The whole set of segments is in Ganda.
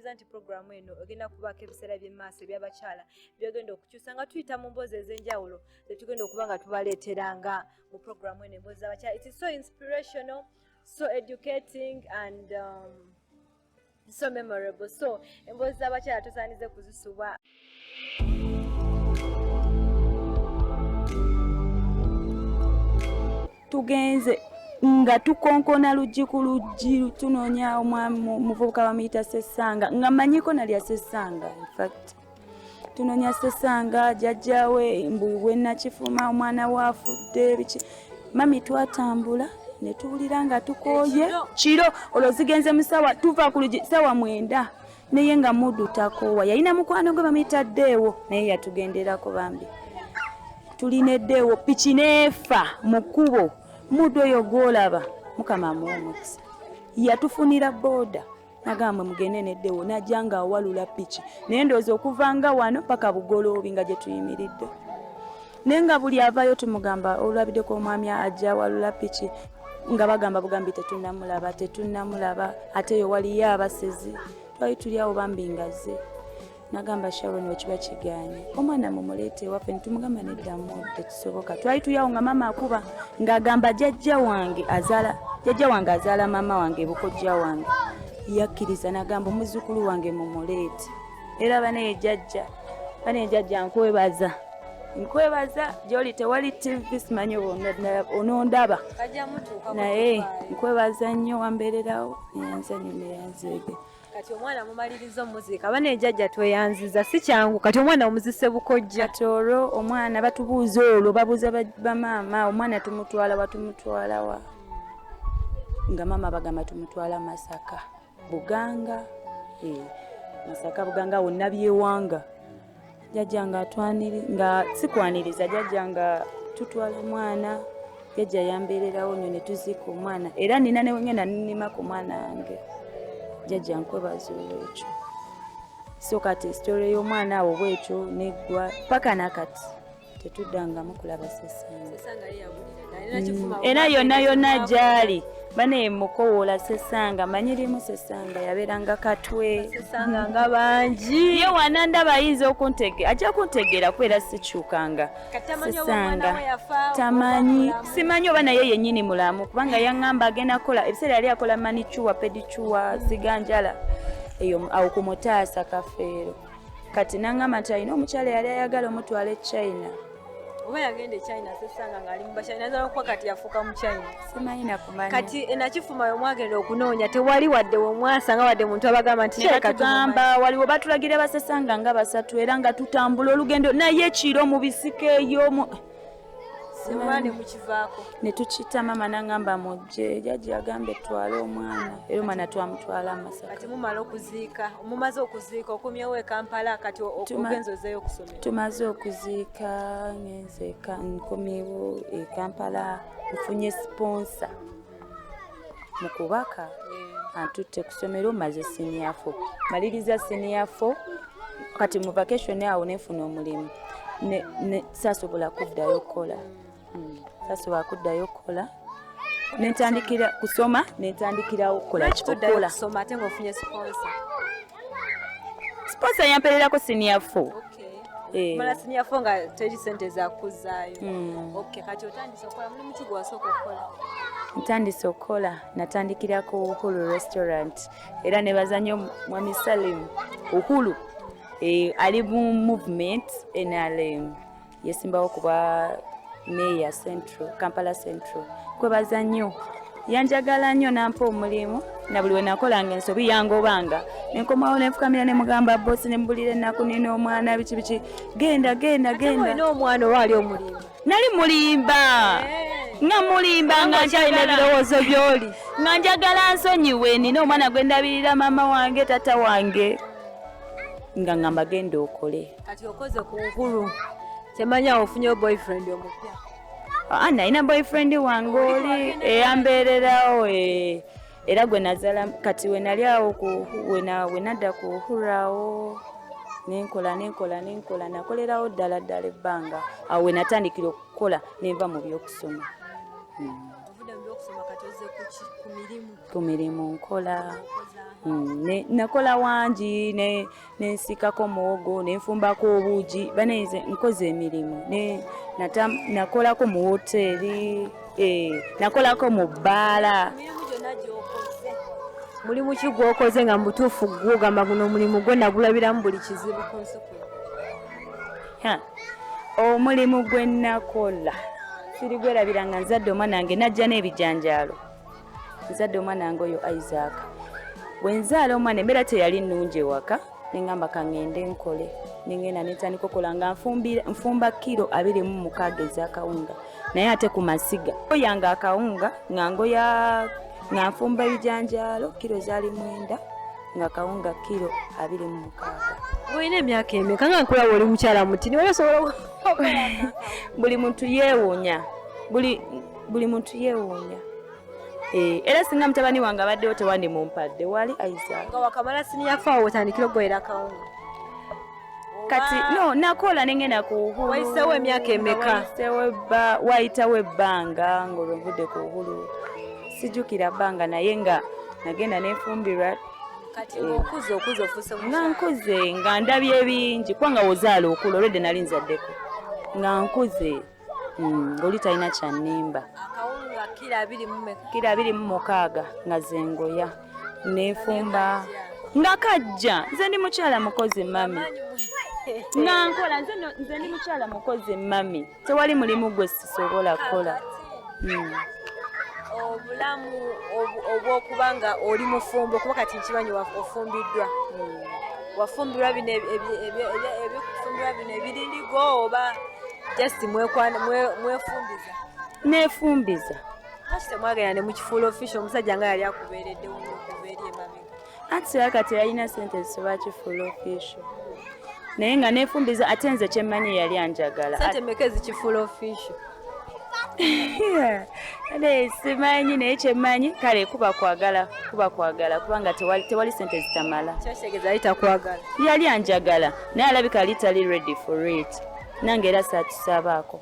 nkukkiriza nti programu eno egenda kubaako ebiseera by'emmaaso eby'abakyala byogenda okukyusa nga tuyita mu mboozi ez'enjawulo zetugenda okuba nga tubaleeteranga mu programu eno emboozi z'abakyala. It is so inspirational, so educating and so memorable. So emboozi z'abakyala tosaanize kuzisubwa. Tugenze nga tukonkona luggi ku luggi tunoonya omuvubuka bamuyita Sesanga nga manyiko nalya Sesanga. In fact tunoonya Sesanga jjajjawe mbuwe nakifuma omwana waafudde biki mami twatambula ne tuwulira nga tukooye kiro olwo zigenze mu ssaawa tuva ku luggi ssaawa 9 naye nga muddu takoowa yalina mukwano gwe bamuyita Ddeewo naye yatugenderako bambi tulina Ddeewo piki neefa mu kkubo muddu oyo gwolaba mukama amuwomukisa yatufunira booda nagamba mugende ne Ddeewo najja nga awalula piki naye ndowooza okuvanga wano paka Bugoloobi nga gye tuyimiridde naye nga buli avayo tumugamba olulabiddeko omwami ajja awalula piki nga bagamba bugambi tetunnamulaba ate yo waliyo abasezi twali tuli awo bambi ngazze nagamba Sharon wekiba kiganye omwana mumuleete waffe nitumugamba neddamu tekisoboka twali tuyawo nga mama akuba ng'agamba jjajja wange azaala mama wange bukojja wange yakkiriza nagamba omuzukulu wange mumuleete era banaye jjajja nkwebaza gyoli tewali TV simanyi onondaba naye nkwebaza nnyo wambeererawo neyanzanyo neyanzeege. Kati omwana mumaliriza omuzika bane jjajja tweyanziza si kyangu kati omwana omuzise bukojja kati olwo omwana batubuuza olwo babuuza bamaama omwana tumutwala wa nga mama bagamba tumutwala Masaka Buganga Masaka Buganga wonna byewanga jjajja nga nga sikwaniriza jjajja nga tutwala omwana jjajja yambeererawo nnyo ne tuziika omwana era nina ne wengenda nnima ku mwana wange jjajja nkwebaza olwekyo so kati story y'omwana awo bwekyo neggwa paka nakati tetuddangamu kulaba Sesanga era yonna gyali bane mukowoola Sesanga manyirimu Sesanga yabeeranga Katwe Sesanga nga bangi ye wanandaba ayinza ajja kuntegeera kwera sikyukanga Sesanga tamanyi simanyi oba naye yennyini mulamu kubanga yaŋŋamba agenda kola ebiseera yali akola manicuwa pedicuwa ziganjala eyo awo ku Mutaasa Kafeero kati naŋŋamba nti alina omukyala yali ayagala omutwala e China oba yagenda e China Sesanga ng'ali mu Bachina naza okuba kati yafuuka mu China simanyi nakumanya kati nakifuma yomwagenda okunoonya tewali wadde wemwasanga wadde muntu abagamba nti tugamba waliwo batulagira basesanga nga 3 era nga tutambula olugendo naye kiro mu bisika eyo simane mukivaako ne tukita mama nangamba mujje jjajja agambe twale omwana era omwana twamutwala Masaka kati mumaze okuziika okumyewo e Kampala kati ogenza ozeeyo okusomera tumaze okuziika ngenze nkomyewo e Kampala nfunye sponsor mu kubaka antutte kusomero maze senior 4 maliriza senior 4 kati mu vacation awo nefuna omulimu sasobola kuddayo kola sasobola kuddayo kola nentandikira kusoma nentandikirawo kola kikola kusoma ate ng'ofunye sponsor yampererako senior 4 mala senior 4 nga teri sente zakuzaayo kati otandise okola mulimu ki gwasooka okukola ntandise okukola natandikirako Uhuru restaurant era ne bazanyo Mwami Salim Uhuru ali mu movement NRM yesimbawo kuba Mayor Central Kampala Central kwebaza nnyo yanjagala nnyo nampa omulimu na buli we nakolanga ensobi yangobanga nenkomawo nenfukamira ne mugamba bosi ne mbulira ennaku nina omwana biki genda n'omwana owaali omulimba nali mulimba nga mulimba nga njagala ebirowoozo byoli nga njagala nsonyiwe nina omwana gwe ndabirira mama wange tata wange nga ngamba genda okole kati okoze ku Uhuru temanya ofunye boyfriend omupya nalina boyfriend wange oli eyambeererawo era gwe nazala kati we nali awo we nadda ku Uhuru awo nenkola nakolerawo ddala ebbanga awo we natandikira okukola nenva mu byokusoma ovude mu byokusoma kati ozze ku ku mirimu nkola. Nakola wangi nensikako muwogo nenfumbako obuugi baneze nkoze emirimu nakolako mu woteeri nakolako mu bbaala. Mulimu ki gwokoze nga mutuufu gwogamba guno omulimu gwe nagulabiramu buli kizibu ku nsi kuno? Omulimu gwe nakola sirigwerabira nga nzadde omwana wange najja n'ebijanjaalo. Nzadde omwana wange oyo Isaac. Bwe nzaala omwana embeera teyali nnungi ewaka nengamba kangende nkole nengenda netandika okola nga nfumba kilo 26 ez'akawunga naye ate ku masiga oyanga akawunga nga ngoya nga nfumba ebijanjaalo kilo zaali 9 nga kawunga kilo 26. Olina emyaka emeka nga nkulaba oli mukyala mutini osobola buli muntu yeewuunya buli muntu yeewuunya. Era singa mutabani wange abaddewo tewandi mumpadde wali Isaac. Nga wakamala siniyafaawo otandikira okugoyera akawunga? Kati no nakola nengenda ku uhulu. Wayiseewo emyaka emeka? Wayitawo ebbanga ng'olwo nvudde ku uhulu. Sijjukira bbanga naye nga nagenda nenfumbirwa. Kati okuze ofuuse mukyala? Nga nkuze nga ndabye ebingi kubanga wozaala okula olwedde nali nzaddeko nga nkuze ng'oli talina kyannimba. Akawunga kilo 26 nga zengoya nefumba nga kajja. Nze ndi mukyala mukozi mami nga nkola nze ndi mukyala mukozi mami tewali mulimu gwe sisobola kukola. Obulamu obw'okuba nga oli mufumbo kuba kati nkimanyi ofumbiddwa wafumbirwa bino ebikufumbirwa bino ebiririgo oba just mwefumbiza? Nefumbiza. Lwaki temwagenda ne mukifuula official omusajja nga yali akubeereddewo okuva eri emabega? Anti kati yalina sente zisobola kifuula official naye nga nefumbiza ate nze kyemmanyi yali anjagala. Sente mmeka ezikifuula official? Simanyi naye kyemmanyi kale kuba kwagala kubanga tewali sente zitamala. Kyakitegeeza yali takwagala? Yali anjagala naye alabika yali tali ready for it nange era saatusabaako.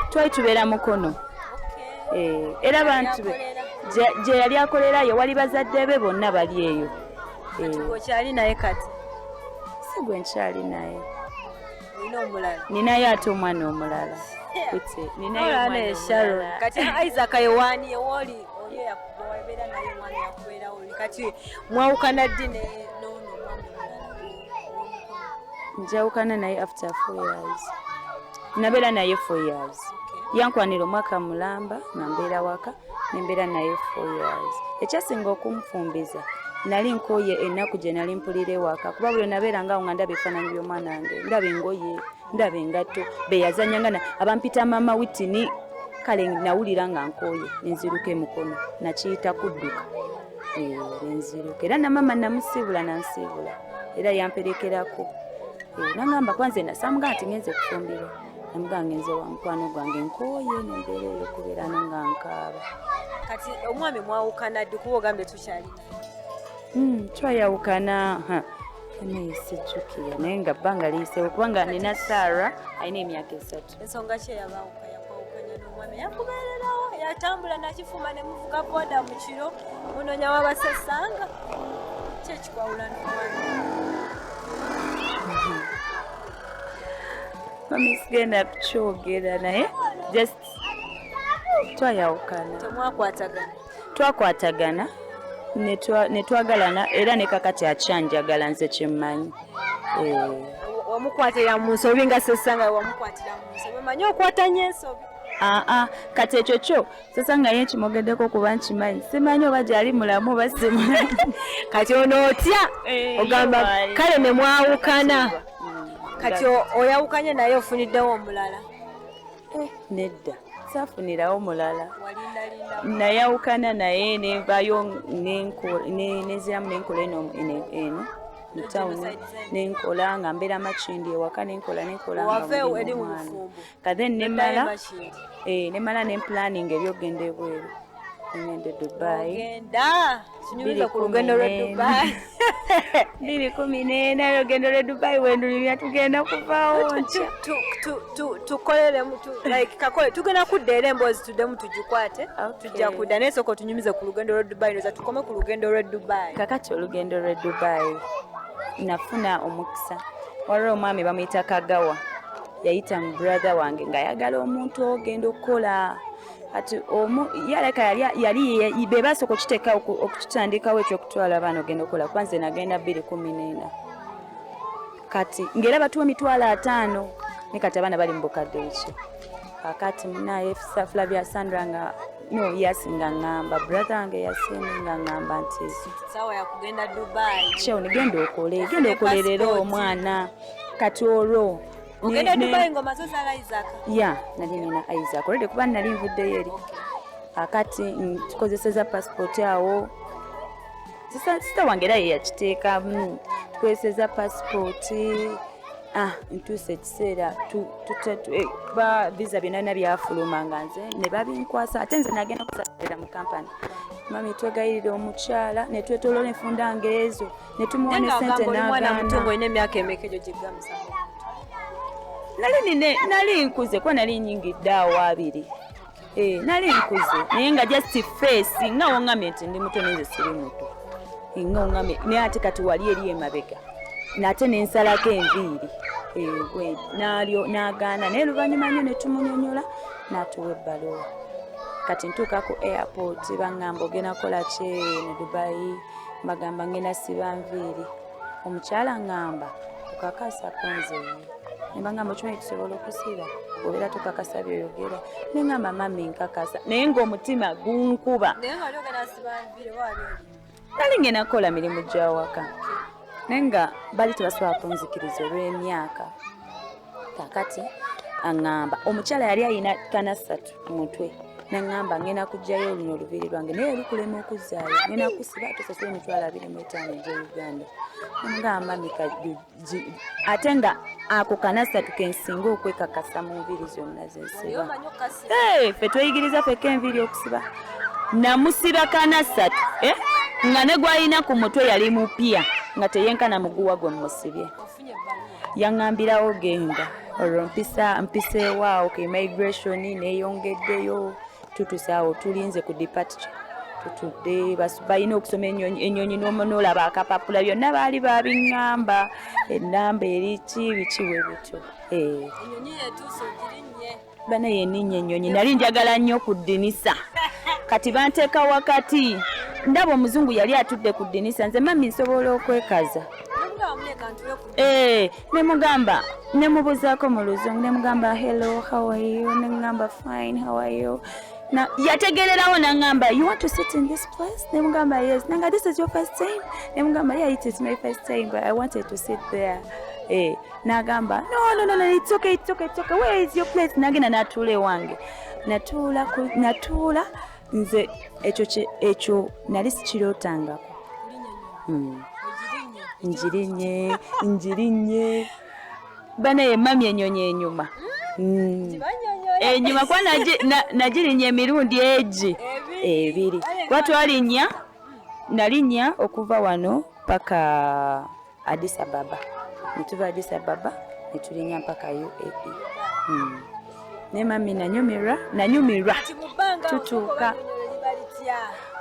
Twali tubeera Mukono. Era abantu gye yali akolerayo wali bazadde be bonna bali eyo. Okyali naye kati? Si gwe nkyali naye. Nina omulala? Ninayo ate omwana omulala. Kati Isaac yewaani ewoli oli eyakubeera naye omwana yakubeerawo kati mwawukana ddi n'ono omwana omulala? Njawukana naye after 4 years. Nabeera naye 4 years. Yankwanira omwaka mulamba nga mbeera waka nembeera naye 4 years. Ekyasinga okumufumbiza nali nkoye ennaku gye nali mpulira ewaka kuba buli nabeera nga ndaba ebifaananyi by'omwana wange ndaba engoye ndaba engatto beyazanyanga abampita mama witini kale nawulira nga nkoye nenziruka Mukono nakiyita kudduka nenziruka era na mama namusiibula nansiibula era yamperekerako nangamba kwanze nasamuga nti ngenze kufumbirwa namuga ngenze wa mukwano gwange nkoye nembeera eyo kubeera nga nkaaba. Kati omwami mwawukana ddi kuba ogambye tukyali twayawukana naye sijjukira naye nga bbanga liyiseewo kubanga nina Sarah alina emyaka 3. Ensonga ki yakwawukanya n'omwami? Yakubeererawo yatambula nakifuma ne muvuga boda mu kiro munoonya wabasesanga ki ekikwawula n'omwami? Mami sigenda kukyogera naye just twayawukana. Temwakwatagana? Twakwatagana netwagalana era ne kakati akyanjagala nze kyemmanyi. Wamukwatira mu nsobi nga Sesanga wamukwatira mu nsobi omanyi okwatanya ensobi? Kati ekyo kyo Sesanga ye nkimogeddeko kuba nkimanyi simanyi oba gyali mulamu oba simanyi. Kati ono otya ogamba kale ne mwawukana kati oyawukanye naye ofuniddewo omulala? Nedda saafunirawo mulala. Nayawukana naye nevayo neziramu nenkola eno mutawuni nenkola nga mbeera Makindi ewaka nenkola nga omwana kathen nemala nemala nemplaning ebyogenda ebweru ngende Dubai. Ogenda kinyumiza ku lugendo lwe Dubai. 2014 olugendo lwe Dubai wendulira tugenda kuvaawo nkya. Tukolere like kakole tugenda kudda era emboozi tuddemu tugikwate tujja kudda naye sooka tunyumize ku lugendo lwe Dubai noza tukome ku lugendo lwe Dubai. Kakati olugendo lwe Dubai nafuna omukisa waliwo omwami bamuyita Kagawa yayita mu brother wange ng'ayagala omuntu ogenda okukola ati yaleka yali be basooka okiteeka okutandikawo ekyokutwala abaana ogenda okukola kuba nze nagenda 2014 kati ng'era batuwa emitwalo 5 ne kati abaana bali mu bukadde ki kakati munaye Flavia Sandra nga yasinga ngamba brother wange yasinga ngamba nti sawa ya kugenda Dubai kyo genda okolerera omwana kati olwo ogenda Dubai ngoma zo za Isaac ya nali nina Isaac already kuba nali nvuddeyo eri akati tukozeseza passport awo sista wange era yakiteeka tukozeseza passport ntuuse ekiseera ba visa byonna byafuluma nga nze ne babinkwasa ate nze nagenda kusasulira mu kampani mami twegayirira omukyala ne twetoloola enfunda ng'ezo ne tumuwa ne sente n'agaana olina emyaka emeka egyo gyegamusa nali nkuze kuba nali nyingidde awo 2 nali nkuze naye nga just face nga woŋŋamye nti ndi muto nze siri muto nga woŋŋamye naye ate kati wali eri emabega nate nensalako enviiri n'agaana naye luvannyuma nnyo ne tumunyonyola n'atuwa ebbaluwa kati ntuuka ku airport baŋŋamba ogenda kukola ki ne Dubai mbagamba ngenda siba nviiri omukyala ŋŋamba okakasa kunzeeyo ne baŋŋamba okimanyi tusobola okusiba obeera tukakasa byoyogera ne ŋŋamba mami nkakasa naye ng'omutima gunkuba nali ngenda kukola mirimu gy'awaka naye nga bali tebasobola kunzikiriza olw'emyaka kakati aŋŋamba omukyala yali ayina kana 3 ku mutwe naŋŋamba ngenda kugjayo oluno oluviiri lwange naye lukulema okuzzaayo ngenda kusiba tosasula emitwalo 25 egy'Uganda ngamba mika ate nga ako kana 3 kensinga okwekakasa mu nviiri zonna zensiba ffe tweyigiriza fekka enviiri okusiba namusiba kana 3 nga ne gwalina ku mutwe yali mupya nga teyenkana muguwa gwe musibye yaŋŋambirawo genda olwo mpiseewaawo ku immigration neeyongeddeyo tutusaawo tulinze ku departure tutudde balina okusoma ennyonyi n'olaba akapapula byonna baali babiŋŋamba ennamba eriki bikiwe bityo bana yenninnya ennyonyi nali njagala nnyo ku ddinisa kati banteeka wakati ndaba omuzungu yali atudde ku ddinisa nze mami nsobola okwekaza nemugamba nemubuuzaako mu luzungu nemugamba hello how are you nemugamba fine how are you yategererawo naŋŋamba you want to sit in this place nemugamba yes nanga this is your first time nemugamba yeah it is my first time but I wanted to sit there nagamba no it's okay where is your place nagenda natuula ewange natuula nze ekyo nali sikirootangako njirinnye bana ye mami enyonyi enyuma enyuma kwa nagirinnya emirundi egi 2 kuba twalinnya nalinnya okuva wano paka Addis Ababa netuva Addis Ababa netulinnya mpaka UAE ne mami nanyumirwa tutuuka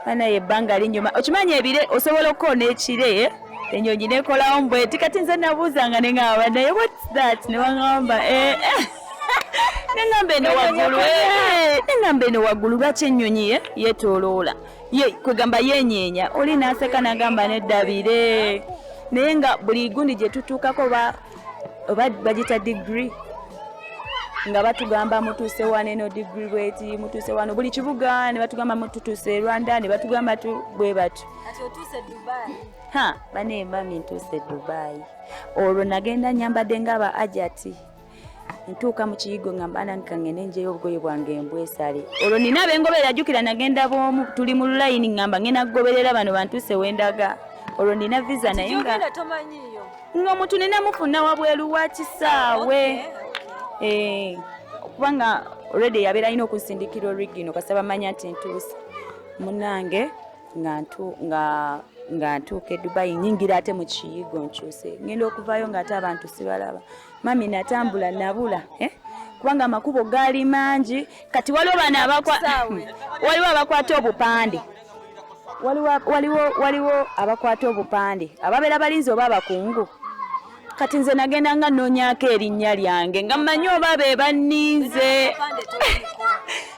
bana yebbanga linyuma okimanyi ebire osobola okukoona ekire enyonyi nekolawo mbweti kati nze nabuuzanga neŋŋamba naye what's that newaŋŋamba neŋŋamba eno waggulu lwaki ennyonyi yetooloola kwegamba yenyeenya oli naseka nagamba neddabire naye nga buli gundi gye tutuukako oba bagita degree nga batugamba mutuuse wano eno degree bweti mutuuse wano buli kibuga ne batugamba mututuuse Rwanda ne batugamba bwe batu bane mami ntuuse Dubai olwo nagenda nyambadde ng'aba ajati ntuuka mu kiyigo ngamba ngende njeyo obugoye bwange embwesale olwo nina abengoberera ajjukira nagenda bw'omu tuli mu line ngamba ngenda kugoberera bano bantuuse wendaga olwo nina visa naye ng'omuntu nina mufuna wabweru wa kisaawe kubanga already yabeera alina okunsindikira origino kasaba manya nti ntuuse munange nga ntuuka e Dubai nyingira ate mu kiyigo nkyuse ngenda okuvayo ng'ate abantu sibalaba mami natambula nabula kubanga amakubo gaali mangi kati waliwo abakwata obupande waliwo abakwata obupande ababeera balinzi oba abakungu kati nze nagenda nga nnoonyaako erinnya lyange nga mmanyi oba be banninze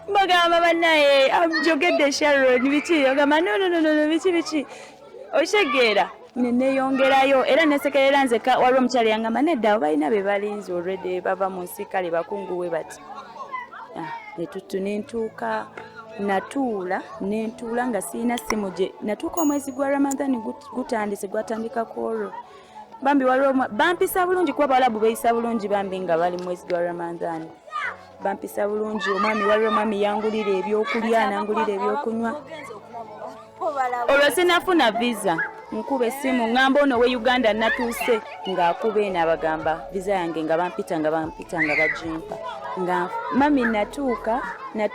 mbagamba bannaye njogedde Sharon biki ogamba no biki okitegeera neeyongerayo era nesekerera nze waliwo omukyala yangamba nedda balina be balinzi already bava mu nsi kale bakungu we bati netutu nentuuka natuula nga siina simu gye natuuka omwezi gwa Ramadhani gutandise gwatandikako olwo bambi waliwo bampisa bulungi kuba Abawarabu beeyisa bulungi bambi nga bali mwezi gwa Ramadhani bampisa bulungi omwami waliwo omwami yangulira ebyokulya nangulira ebyokunywa olwo sinafuna visa nkuba essimu ngamba ono we Uganda natuuse ng'akuba eno abagamba visa yange nga bampita nga bagimpa nga mami natuuka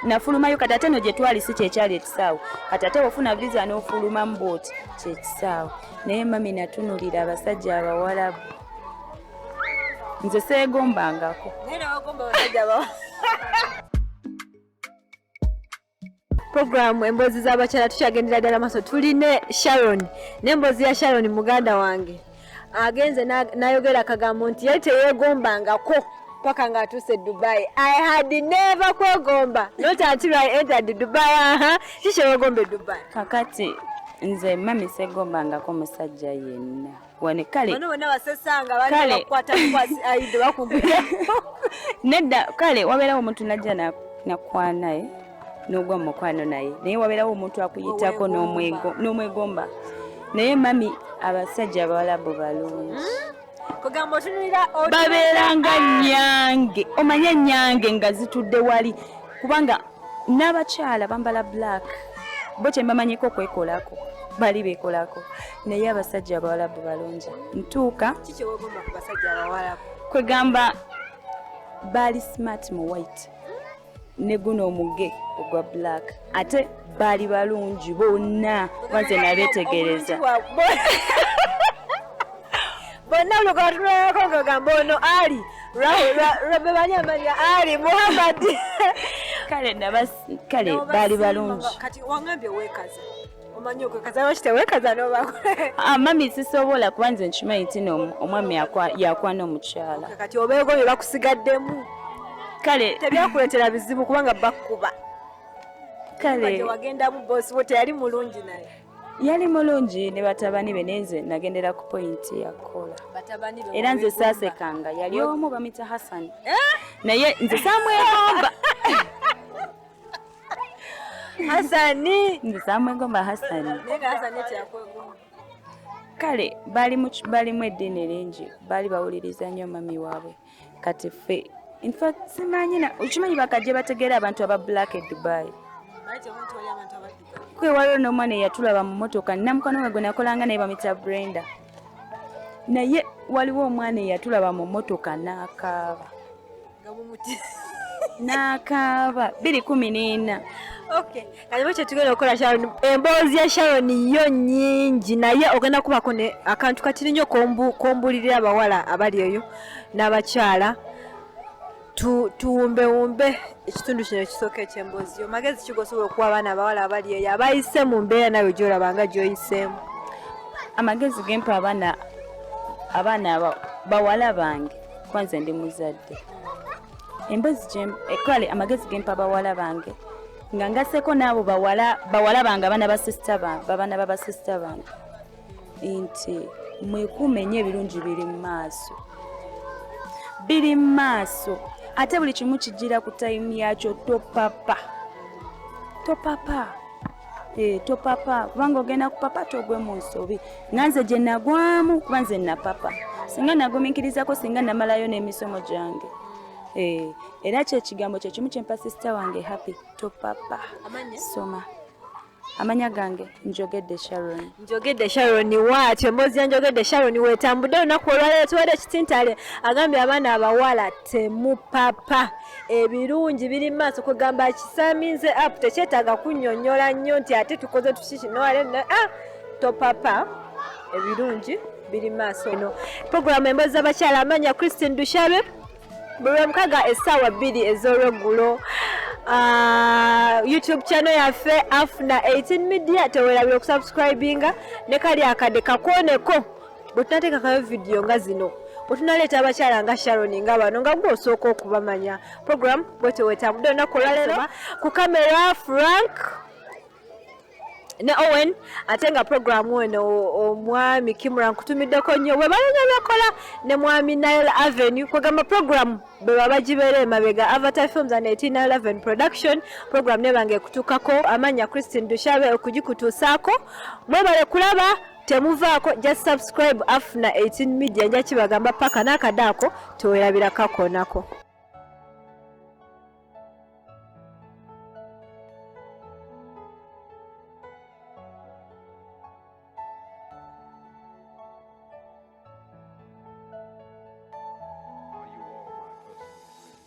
nafulumayo kati ate no gye twali si kyekyali ekisaawe kati ate ofuna visa n'ofuluma mu booti kyekisaawe naye mami natunulira abasajja Abawarabu nze seegombangako Programu emboozi z'abakyala tukyagendera ddala maaso tuline Sharon n'emboozi ya Sharon muganda wange agenze n'ayogera akagambo nti ye teyeegombangako paka ng'atuuse Dubai. I had never kwegomba not until I entered Dubai. Kiki wegombe Dubai? Kakati nze mami seegombangako musajja yenna wane kale bano bonna basesanga bali bakwata kwasi aido bakumbira nedda kale wabeerawo omuntu najja nakwanaye n'ogwa mu mukwano naye naye wabeerawo omuntu akuyitako n'omwegomba naye mami abasajja Abawarabu balungi kugamba otunulira babeeranga nyange omanya nyange nga zitudde wali kubanga n'abakyala bambala black bo kye mbamanyiko okwekolako bali beekolako naye abasajja Abawarabu balungi ntuuka kiki wegomba ku basajja Abawarabu kwegamba bali smart mu white ne guno omuge ogwa black ate bali balungi bonna banze nabeetegereza bonna lugatulako ngagamba ono Ali Rabe banyamanya Ali Muhammad kale bali balungi kati wangambye weekaza omanyi okwekaza lwaki teweekaza n'obako mami sisobola kuba nze nkimanyi nti omwami yakwana omukyala kati obeegoye bakusigaddemu kale tebyakuleetera bizibu kubanga bakuba kale wagendamu bosi wote yali mulungi naye yali mulungi ne batabani be nenze nagendera ku point yakola era nze saasekanga yali omu bamita Hassan naye nze samwegomba Hassani nze samwegomba Hassani nenga Hassani kyakwegomba kale balimu eddiini lingi bali bawuliriza nnyo mami waabwe kati ffe in fact simanyina ukimanyi bakajje bategeera abantu aba black e Dubai kwe waliwo n'omwana eyatulaba mu motoka namukono we gwe nakolanga naye bamita Brenda naye waliwo omwana eyatulaba mu motoka n'akaaba 214 okay kalibo kye tugenda okukola Sharon emboozi ya Sharon yo nnyingi naye ogenda kubako ne akantu katiri nnyo kombulirira abawala abali eyo n'abakyala tuwumbewumbe ekitundu kino ekisooka ekyemboozi yo magezi kigosobola okuwa abaana abawala abali eyo abayise mu mbeera nawe gy'olabanga gy'oyiseemu amagezi gempa abaana bawala bange kwanza ndi muzadde emboozi kale amagezi gempa bawala bange nga ngaseko n'abo bawala bange abaana babasisita bange nti mwekuume nnyo ebirungi biri mu maaso ate buli kimu kijjira ku tayimu yakyo topapa kubanga ogenda kupapa togwe mu nsobi nga nze gye nagwamu kuba nze napapa singa nagumiikirizako singa namalayo n'emisomo gyange era kyekigambo kyekimu kyempa sisita wange happy topapa soma Amanya gange Njogedde Sharon. Njogedde Sharon waati emboozi ya Njogedde Sharon weetambudde olunaku olwaleero tuwadde ekitintale agambye abaana abawala temupapa ebirungi biri maaso kugamba kisaaminze app tekyetaaga kunnyonnyola nnyo nti ate tukoze tukikinoale topapa ebirungi biri maaso eno puroguramu emboozi z'abakyala amanya Christine Dushabe buli lw'omukaga essaawa 2 ez'olweggulo YouTube channel yaffe Afuna 18 Media tewerabira okusubscribinga ne kali akade kakoneko bwe tunateekakayo video nga zino bwe tunaleeta abakyala nga Sharon nga bano nga gwe osooka okubamanya program bwe tewetambudde olunaku olwaleero ku kamera Frank ne Owen ate nga programu eno omwami Kimura nkutumiddeko nnyo bwe balanga byakola ne mwami Nile Avenue kwegamba programu bwe babagibeera emabega Avatar Films and 1811 production programu nebange ekutuukako amanya Christine Dushabe okugikutuusaako mwebale kulaba temuvaako just subscribe Afuna 18 Media nja kibagamba paka n'akadaako tewerabira kakonako.